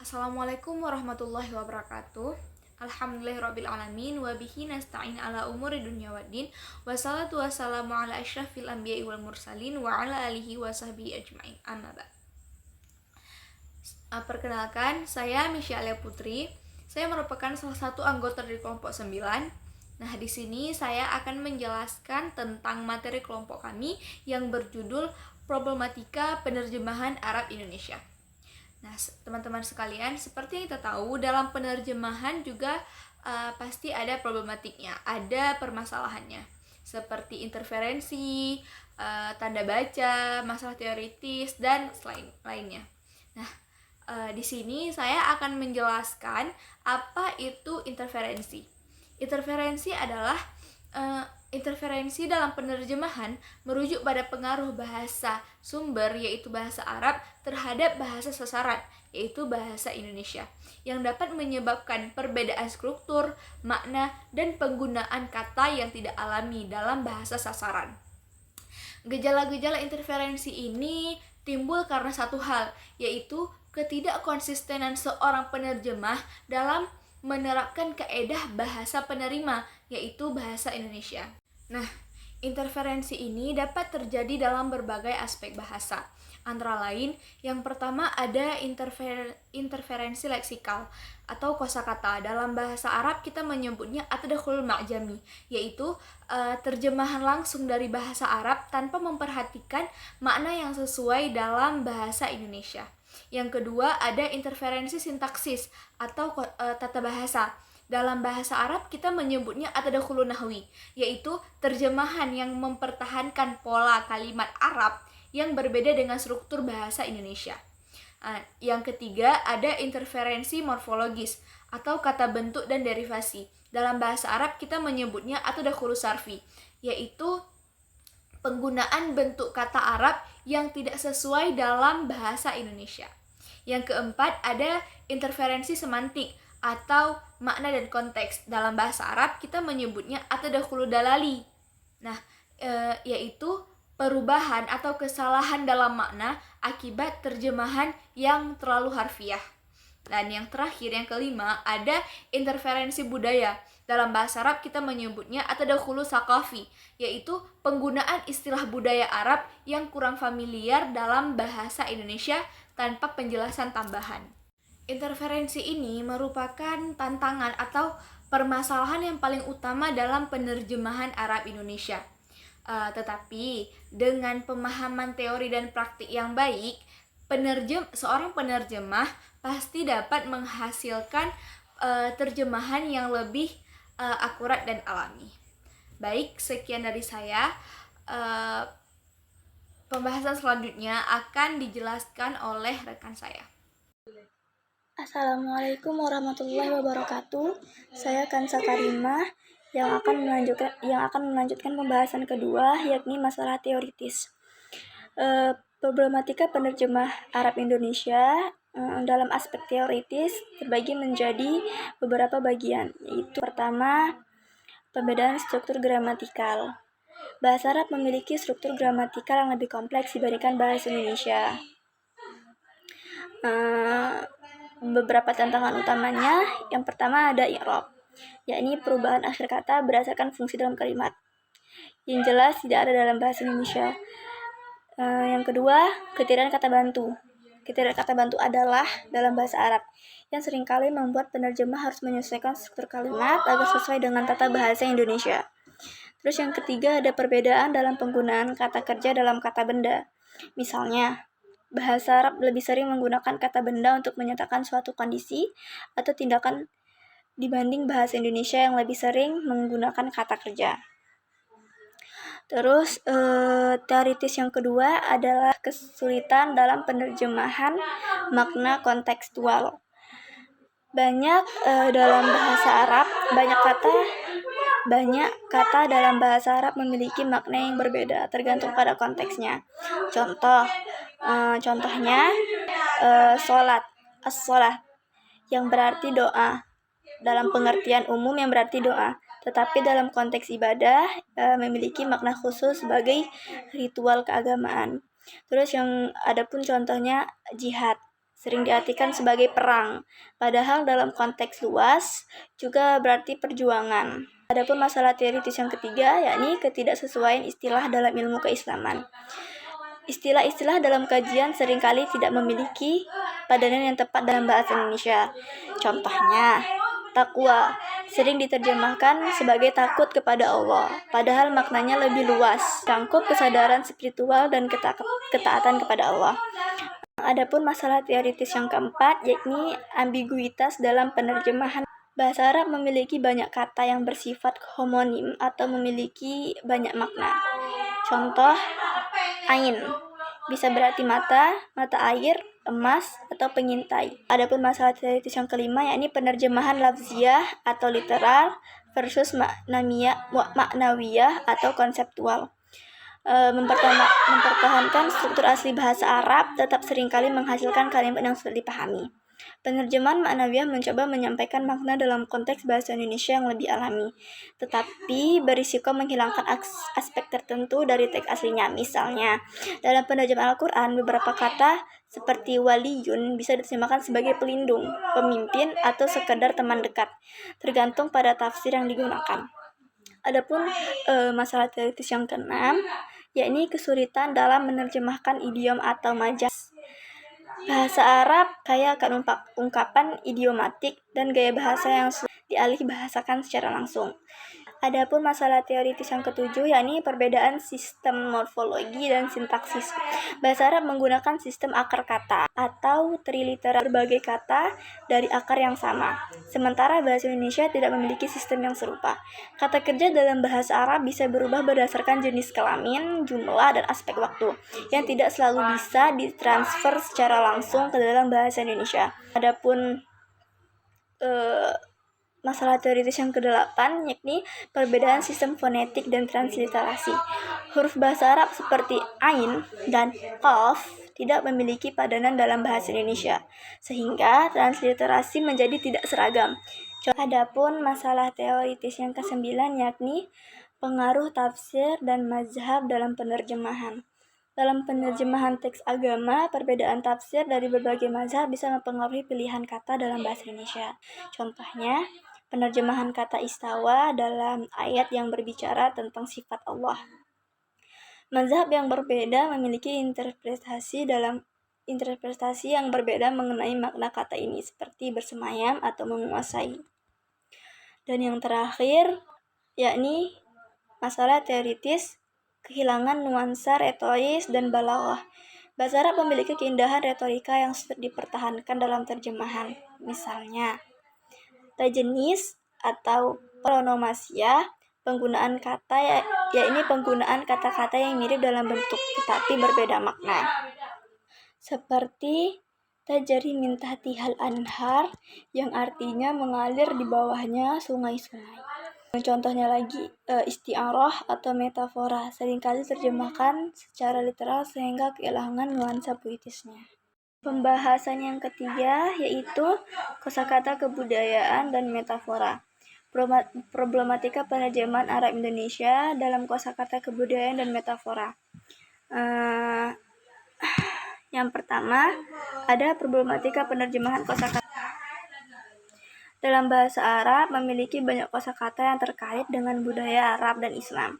Assalamualaikum warahmatullahi wabarakatuh. Alhamdulillahirrabbilalamin. Wabihi nasta'in ala umuri dunya waddin. Wassalatu wassalamu ala asyrafil anbiya'i wal mursalin. Wa ala alihi wa sahbihi ajma'in. Amma ba'd. Perkenalkan, saya Misha Alia Putri. Saya merupakan salah satu anggota dari kelompok 9. Nah, di sini saya akan menjelaskan tentang materi kelompok kami yang berjudul Problematika Penerjemahan Arab Indonesia. Nah, teman-teman sekalian, seperti yang kita tahu, dalam penerjemahan juga pasti ada problematiknya, ada permasalahannya, seperti interferensi, tanda baca, masalah teoritis, dan lainnya. Nah, di sini saya akan menjelaskan apa itu interferensi. Interferensi adalah interferensi dalam penerjemahan merujuk pada pengaruh bahasa sumber, yaitu bahasa Arab, terhadap bahasa sasaran, yaitu bahasa Indonesia, yang dapat menyebabkan perbedaan struktur, makna, dan penggunaan kata yang tidak alami dalam bahasa sasaran. Gejala-gejala interferensi ini timbul karena satu hal, yaitu ketidakkonsistenan seorang penerjemah dalam menerapkan kaedah bahasa penerima, yaitu bahasa Indonesia. Nah, interferensi ini dapat terjadi dalam berbagai aspek bahasa. Antara lain, yang pertama ada interferensi leksikal atau kosakata. Dalam bahasa Arab kita menyebutnya at-tadakhulul ma'jami, yaitu terjemahan langsung dari bahasa Arab tanpa memperhatikan makna yang sesuai dalam bahasa Indonesia. Yang kedua ada interferensi sintaksis atau tata bahasa. Dalam bahasa Arab kita menyebutnya at-tadakhulun nahwi, yaitu terjemahan yang mempertahankan pola kalimat Arab yang berbeda dengan struktur bahasa Indonesia. Yang ketiga ada interferensi morfologis atau kata bentuk dan derivasi. Dalam bahasa Arab kita menyebutnya at-tadakhulus sarfi, yaitu penggunaan bentuk kata Arab yang tidak sesuai dalam bahasa Indonesia. Yang keempat ada interferensi semantik atau makna dan konteks. Dalam bahasa Arab kita menyebutnya at-tadakhulud dalali. Nah, yaitu perubahan atau kesalahan dalam makna akibat terjemahan yang terlalu harfiah. Dan yang terakhir, yang kelima, ada interferensi budaya. Dalam bahasa Arab kita menyebutnya at-tadakhulus saqafi, yaitu penggunaan istilah budaya Arab yang kurang familiar dalam bahasa Indonesia tanpa penjelasan tambahan. Interferensi ini merupakan tantangan atau permasalahan yang paling utama dalam penerjemahan Arab Indonesia. Tetapi dengan pemahaman teori dan praktik yang baik, seorang penerjemah pasti dapat menghasilkan terjemahan yang lebih akurat dan alami. Baik, sekian dari saya. Pembahasan selanjutnya akan dijelaskan oleh rekan saya. Assalamualaikum warahmatullahi wabarakatuh. Saya Kansa Karimah yang akan melanjutkan pembahasan kedua, yakni masalah teoritis. Problematika penerjemah Arab Indonesia dalam aspek teoritis terbagi menjadi beberapa bagian, yaitu pertama, perbedaan struktur gramatikal. Bahasa Arab memiliki struktur gramatikal yang lebih kompleks dibandingkan bahasa Indonesia. Beberapa tantangan utamanya, yang pertama ada i'rab, yakni perubahan akhir kata berdasarkan fungsi dalam kalimat, yang jelas tidak ada dalam bahasa Indonesia. Yang kedua, ketiadaan kata bantu. Ketiadaan kata bantu adalah dalam bahasa Arab, yang seringkali membuat penerjemah harus menyesuaikan struktur kalimat agar sesuai dengan tata bahasa Indonesia. Terus yang ketiga, ada perbedaan dalam penggunaan kata kerja dalam kata benda. Misalnya, bahasa Arab lebih sering menggunakan kata benda untuk menyatakan suatu kondisi atau tindakan dibanding bahasa Indonesia yang lebih sering menggunakan kata kerja. Terus teoritis yang kedua adalah kesulitan dalam penerjemahan makna kontekstual. Banyak kata dalam bahasa Arab memiliki makna yang berbeda tergantung pada konteksnya. Contohnya sholat, as-sholat, yang berarti doa, dalam pengertian umum yang berarti doa, tetapi dalam konteks ibadah memiliki makna khusus sebagai ritual keagamaan. Terus yang ada pun contohnya jihad, sering diartikan sebagai perang, padahal dalam konteks luas juga berarti perjuangan. Adapun masalah teoritis yang ketiga, yakni ketidaksesuaian istilah dalam ilmu keislaman. Istilah-istilah dalam kajian seringkali tidak memiliki padanan yang tepat dalam bahasa Indonesia. Contohnya, takwa sering diterjemahkan sebagai takut kepada Allah, padahal maknanya lebih luas, cangkup kesadaran spiritual dan ketaatan kepada Allah. Adapun masalah teoritis yang keempat, yakni ambiguitas dalam penerjemahan. Bahasa Arab memiliki banyak kata yang bersifat homonim atau memiliki banyak makna. Contoh, ain bisa berarti mata, mata air, emas, atau pengintai. Adapun masalah teoritis yang kelima, yakni penerjemahan lafziah atau literal versus maknawiyah atau konseptual. Mempertahankan struktur asli bahasa Arab tetap seringkali menghasilkan kalimat yang sulit dipahami. Penerjemahan maknawiyah mencoba menyampaikan makna dalam konteks bahasa Indonesia yang lebih alami, tetapi berisiko menghilangkan aspek tertentu dari teks aslinya. Misalnya, dalam penerjemahan Al-Quran, beberapa kata seperti waliyun bisa diterjemahkan sebagai pelindung, pemimpin, atau sekedar teman dekat, tergantung pada tafsir yang digunakan. Adapun masalah teoritis yang keenam, yakni kesulitan dalam menerjemahkan idiom atau majas. Bahasa Arab kaya akan ungkapan idiomatik dan gaya bahasa yang sulit dialih bahasakan secara langsung. Adapun masalah teoritis yang ketujuh, yakni perbedaan sistem morfologi dan sintaksis. Bahasa Arab menggunakan sistem akar kata atau triliteral, berbagai kata dari akar yang sama. Sementara bahasa Indonesia tidak memiliki sistem yang serupa. Kata kerja dalam bahasa Arab bisa berubah berdasarkan jenis kelamin, jumlah, dan aspek waktu, yang tidak selalu bisa ditransfer secara langsung ke dalam bahasa Indonesia. Adapun masalah teoritis yang ke-8, yakni perbedaan sistem fonetik dan transliterasi. Huruf bahasa Arab seperti ain dan qaf tidak memiliki padanan dalam bahasa Indonesia, sehingga transliterasi menjadi tidak seragam. Adapun masalah teoritis yang ke-9, yakni pengaruh tafsir dan mazhab dalam penerjemahan. Dalam penerjemahan teks agama, perbedaan tafsir dari berbagai mazhab bisa mempengaruhi pilihan kata dalam bahasa Indonesia. Contohnya, penerjemahan kata istawa dalam ayat yang berbicara tentang sifat Allah. Mazhab yang berbeda memiliki interpretasi yang berbeda mengenai makna kata ini, seperti bersemayam atau menguasai. Dan yang terakhir, yakni masalah teoritis kehilangan nuansa retoris dan balaghah. Bahasa Arab memiliki keindahan retorika yang sulit dipertahankan dalam terjemahan. Misalnya, tajenis atau pronomasia, penggunaan kata yakni penggunaan kata-kata yang mirip dalam bentuk tetapi berbeda makna. Seperti tajri min tahtihal anhar, yang artinya mengalir di bawahnya sungai-sungai. Contohnya lagi, isti'arah atau metafora seringkali terjemahkan secara literal sehingga kehilangan nuansa puitisnya. Pembahasan yang ketiga yaitu kosakata kebudayaan dan metafora. Problematika penerjemahan Arab Indonesia dalam kosakata kebudayaan dan metafora. Yang pertama, ada problematika penerjemahan kosakata. Dalam bahasa Arab memiliki banyak kosakata yang terkait dengan budaya Arab dan Islam,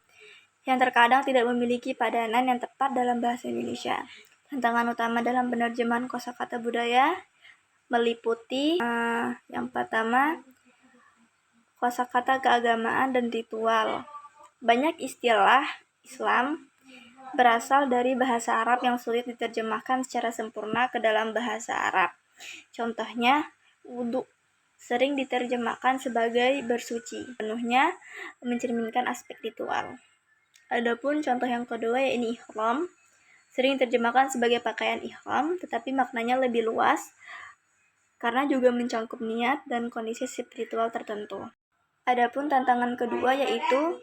yang terkadang tidak memiliki padanan yang tepat dalam bahasa Indonesia. Tantangan utama dalam penerjemahan kosakata budaya meliputi yang pertama, kosakata keagamaan dan ritual. Banyak istilah Islam berasal dari bahasa Arab yang sulit diterjemahkan secara sempurna ke dalam bahasa Arab. Contohnya, wudhu sering diterjemahkan sebagai bersuci, penuhnya mencerminkan aspek ritual. Adapun contoh yang kedua yaitu ihram, sering diterjemahkan sebagai pakaian ihram, tetapi maknanya lebih luas karena juga mencangkup niat dan kondisi spiritual tertentu. Adapun tantangan kedua yaitu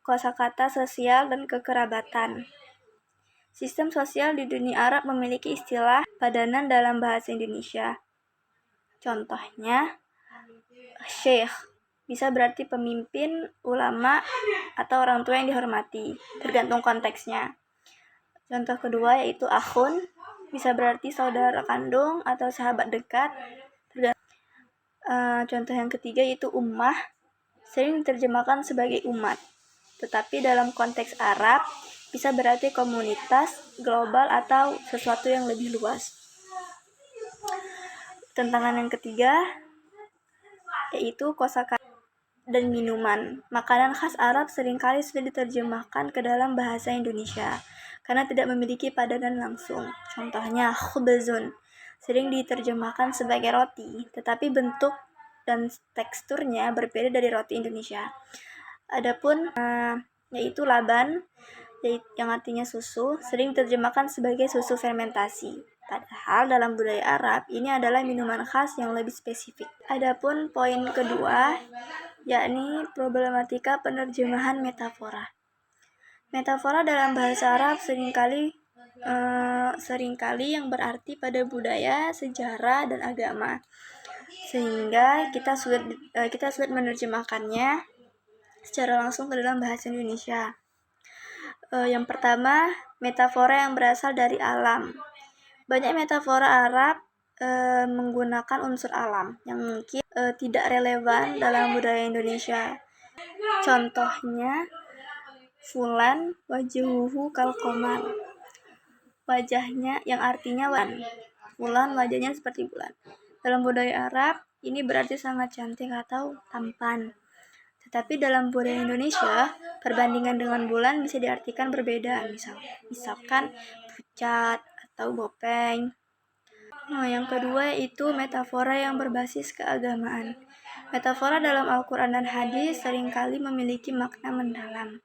kosakata sosial dan kekerabatan. Sistem sosial di dunia Arab memiliki istilah padanan dalam bahasa Indonesia. Contohnya, syekh bisa berarti pemimpin, ulama, atau orang tua yang dihormati, tergantung konteksnya. Contoh kedua yaitu akhun, bisa berarti saudara kandung atau sahabat dekat. Contoh yang ketiga yaitu ummah, sering diterjemahkan sebagai umat, tetapi dalam konteks Arab bisa berarti komunitas, global, atau sesuatu yang lebih luas. Tantangan yang ketiga yaitu kosakata dan minuman. Makanan khas Arab seringkali sudah diterjemahkan ke dalam bahasa Indonesia karena tidak memiliki padanan langsung. Contohnya khubzun sering diterjemahkan sebagai roti, tetapi bentuk dan teksturnya berbeda dari roti Indonesia. Adapun yaitu laban, yang artinya susu, sering diterjemahkan sebagai susu fermentasi. Padahal dalam budaya Arab, ini adalah minuman khas yang lebih spesifik. Adapun poin kedua, yakni problematika penerjemahan metafora. Metafora dalam bahasa Arab seringkali yang berarti pada budaya, sejarah, dan agama. Sehingga kita sulit menerjemahkannya secara langsung ke dalam bahasa Indonesia. Yang pertama, metafora yang berasal dari alam. Banyak metafora Arab menggunakan unsur alam yang mungkin tidak relevan dalam budaya Indonesia. Contohnya, fulan wajuhu kal qamar. Wajahnya yang artinya fulan wajahnya seperti bulan. Dalam budaya Arab, ini berarti sangat cantik atau tampan. Tetapi dalam budaya Indonesia, perbandingan dengan bulan bisa diartikan berbeda. Misalkan pucat atau bopeng. Yang kedua itu metafora yang berbasis keagamaan. Metafora dalam Al-Quran dan hadis seringkali memiliki makna mendalam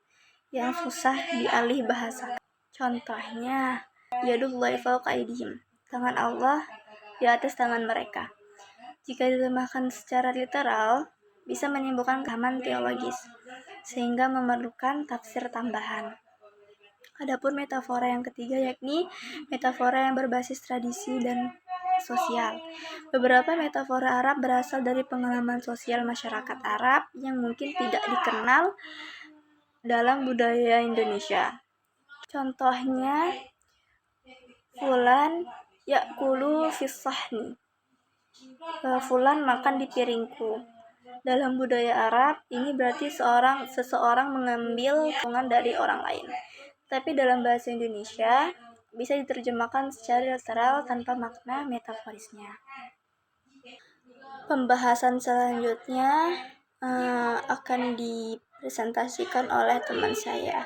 yang susah dialih bahasa. Contohnya, yadullahi fawqa aydihim, tangan Allah di atas tangan mereka. Jika diterjemahkan secara literal, bisa menimbulkan kehaman teologis, sehingga memerlukan tafsir tambahan. Adapun metafora yang ketiga yakni metafora yang berbasis tradisi dan sosial. Beberapa metafora Arab berasal dari pengalaman sosial masyarakat Arab yang mungkin tidak dikenal dalam budaya Indonesia. Contohnya, fulan ya'kulu fis sahni. Fulan makan di piringku. Dalam budaya Arab, ini berarti seseorang mengambil potongan dari orang lain. Tapi dalam bahasa Indonesia, bisa diterjemahkan secara literal tanpa makna metaforisnya. Pembahasan selanjutnya akan dipresentasikan oleh teman saya.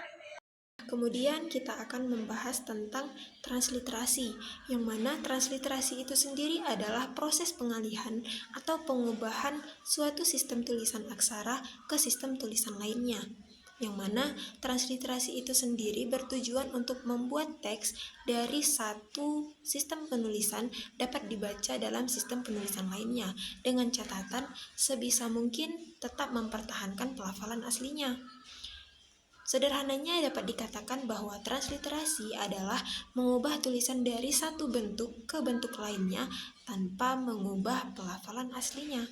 Kemudian kita akan membahas tentang transliterasi, yang mana transliterasi itu sendiri adalah proses pengalihan atau pengubahan suatu sistem tulisan aksara ke sistem tulisan lainnya. Yang mana transliterasi itu sendiri bertujuan untuk membuat teks dari satu sistem penulisan dapat dibaca dalam sistem penulisan lainnya, dengan catatan sebisa mungkin tetap mempertahankan pelafalan aslinya. Sederhananya dapat dikatakan bahwa transliterasi adalah mengubah tulisan dari satu bentuk ke bentuk lainnya tanpa mengubah pelafalan aslinya.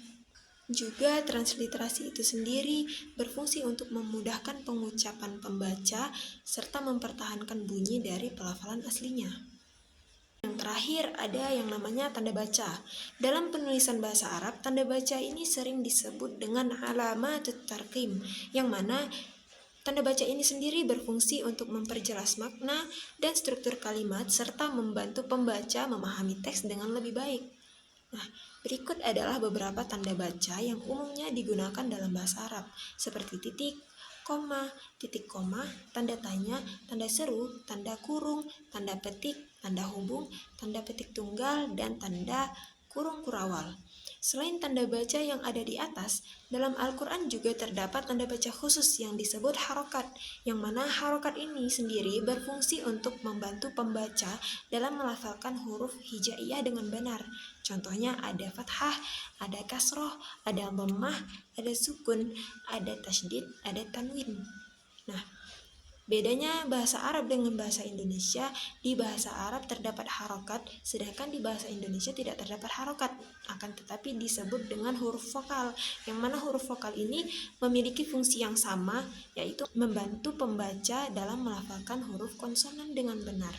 Juga transliterasi itu sendiri berfungsi untuk memudahkan pengucapan pembaca serta mempertahankan bunyi dari pelafalan aslinya. Yang terakhir ada yang namanya tanda baca. Dalam penulisan bahasa Arab, tanda baca ini sering disebut dengan alamatut tarqim, yang mana tanda baca ini sendiri berfungsi untuk memperjelas makna dan struktur kalimat serta membantu pembaca memahami teks dengan lebih baik. Nah, berikut adalah beberapa tanda baca yang umumnya digunakan dalam bahasa Arab, seperti titik, koma, tanda tanya, tanda seru, tanda kurung, tanda petik, tanda hubung, tanda petik tunggal, dan tanda kurung kurawal. Selain tanda baca yang ada di atas, dalam Al-Quran juga terdapat tanda baca khusus yang disebut harokat, yang mana harokat ini sendiri berfungsi untuk membantu pembaca dalam melafalkan huruf hijaiyah dengan benar. Contohnya ada fathah, ada kasroh, ada dhammah, ada sukun, ada tasydid, ada tanwin. Nah, bedanya bahasa Arab dengan bahasa Indonesia, di bahasa Arab terdapat harokat, sedangkan di bahasa Indonesia tidak terdapat harokat, akan tetapi disebut dengan huruf vokal, yang mana huruf vokal ini memiliki fungsi yang sama, yaitu membantu pembaca dalam melafalkan huruf konsonan dengan benar.